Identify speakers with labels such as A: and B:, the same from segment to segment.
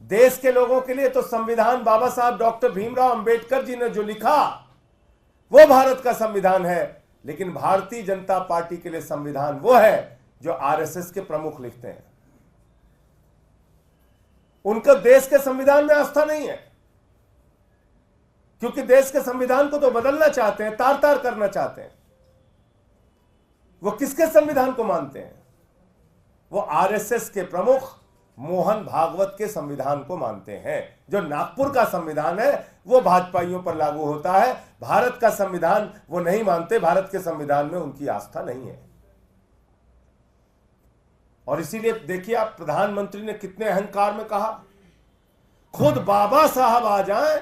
A: देश के लोगों के लिए तो संविधान बाबा साहब डॉक्टर भीमराव अंबेडकर जी ने जो लिखा वो भारत का संविधान है, लेकिन भारतीय जनता पार्टी के लिए संविधान वो है जो आरएसएस के प्रमुख लिखते हैं। उनका देश के संविधान में आस्था नहीं है, क्योंकि देश के संविधान को तो बदलना चाहते हैं, तार तार करना चाहते हैं। वो किसके संविधान को मानते हैं? वो आरएसएस के प्रमुख मोहन भागवत के संविधान को मानते हैं। जो नागपुर का संविधान है वो भाजपाइयों पर लागू होता है, भारत का संविधान वो नहीं मानते, भारत के संविधान में उनकी आस्था नहीं है। और इसीलिए देखिए आप, प्रधानमंत्री ने कितने अहंकार में कहा, खुद बाबा साहब आ जाएं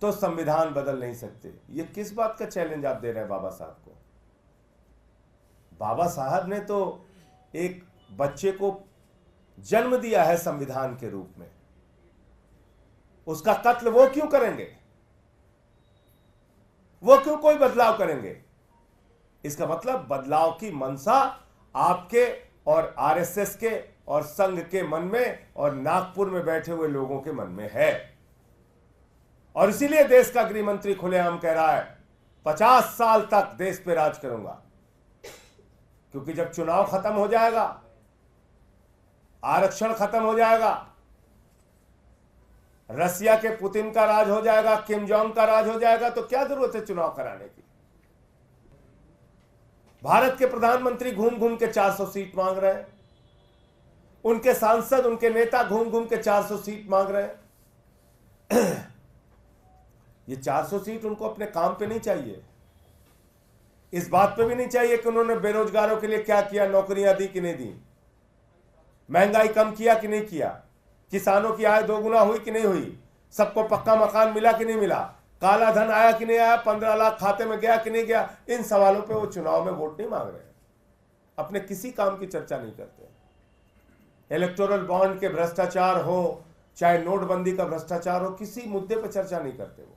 A: तो संविधान बदल नहीं सकते। ये किस बात का चैलेंज आप दे रहे हैं बाबा साहब को? बाबा साहब ने तो एक बच्चे को जन्म दिया है संविधान के रूप में, उसका कत्ल वो क्यों करेंगे? वो क्यों कोई बदलाव करेंगे? इसका मतलब बदलाव की मंशा आपके और आरएसएस के और संघ के मन में और नागपुर में बैठे हुए लोगों के मन में है। और इसीलिए देश का गृह मंत्री खुलेआम कह रहा है 50 साल तक देश पे राज करूंगा, क्योंकि जब चुनाव खत्म हो जाएगा, आरक्षण खत्म हो जाएगा, रसिया के पुतिन का राज हो जाएगा, किम जोंग का राज हो जाएगा, तो क्या जरूरत है चुनाव कराने की? भारत के प्रधानमंत्री घूम घूम के 400 सीट मांग रहे हैं, उनके सांसद, उनके नेता घूम घूम के 400 सीट मांग रहे हैं। ये 400 सीट उनको अपने काम पे नहीं चाहिए, इस बात पे भी नहीं चाहिए कि उन्होंने बेरोजगारों के लिए क्या किया, नौकरियां दी कि नहीं दी, महंगाई कम किया कि नहीं किया, किसानों की आय दोगुना हुई कि नहीं हुई, सबको पक्का मकान मिला कि नहीं मिला, काला धन आया कि नहीं आया, 15 लाख खाते में गया कि नहीं गया। इन सवालों पे वो चुनाव में वोट नहीं मांग रहे हैं, अपने किसी काम की चर्चा नहीं करते। इलेक्टोरल बॉन्ड के भ्रष्टाचार हो, चाहे नोटबंदी का भ्रष्टाचार हो, किसी मुद्दे पर चर्चा नहीं करते वो।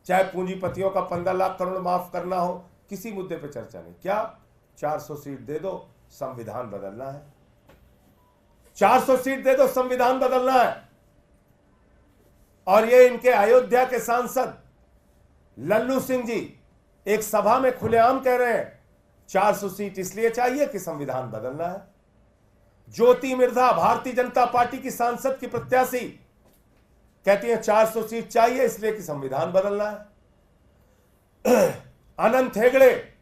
A: चाहे पूंजीपतियों का 15 लाख करोड़ माफ करना हो, किसी मुद्दे पर चर्चा नहीं। क्या 400 सीट दे दो, संविधान बदलना है। 400 सीट दे दो, संविधान बदलना है। और ये इनके अयोध्या के सांसद लल्लू सिंह जी एक सभा में खुलेआम कह रहे हैं 400 सीट इसलिए चाहिए कि संविधान बदलना है। ज्योति मिर्धा भारतीय जनता पार्टी की सांसद की प्रत्याशी कहती है 400 सीट चाहिए इसलिए कि संविधान बदलना है। अनंत हेगड़े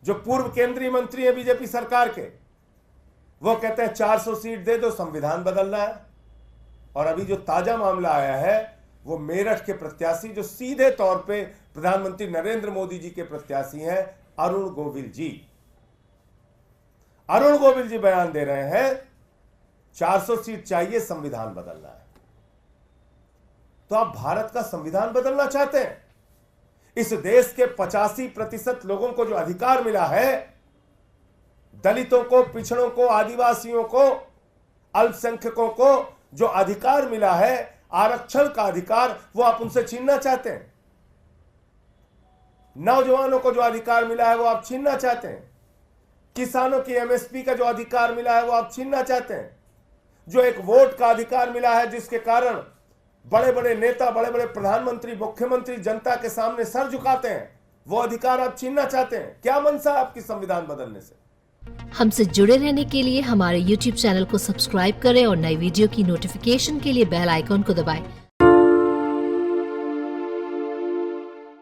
A: जो पूर्व केंद्रीय मंत्री है बीजेपी सरकार के, वो कहते हैं 400 सीट दे दो, संविधान बदलना है। और अभी जो ताजा मामला आया है वो मेरठ के प्रत्याशी जो सीधे तौर पे प्रधानमंत्री नरेंद्र मोदी जी के प्रत्याशी हैं, अरुण गोविल जी। अरुण गोविल जी बयान दे रहे हैं 400 सीट चाहिए, संविधान बदलना है। तो आप भारत का संविधान बदलना चाहते हैं? इस देश के 85% लोगों को जो अधिकार मिला है, दलितों को, पिछड़ों को, आदिवासियों को, अल्पसंख्यकों को जो अधिकार मिला है, आरक्षण का अधिकार, वो आप उनसे छीनना चाहते हैं। नौजवानों को जो अधिकार मिला है वो आप छीनना चाहते हैं। किसानों की एमएसपी का जो अधिकार मिला है वो आप छीनना चाहते हैं। जो एक वोट का अधिकार मिला है जिसके कारण बड़े बड़े नेता, बड़े बड़े प्रधानमंत्री, मुख्यमंत्री जनता के सामने सर झुकाते हैं, वो अधिकार आप छीनना चाहते हैं। क्या मनसा है आपकी संविधान बदलने से?
B: हमसे जुड़े रहने के लिए हमारे YouTube चैनल को सब्सक्राइब करें और नई वीडियो की नोटिफिकेशन के लिए बेल आइकॉन को दबाएं।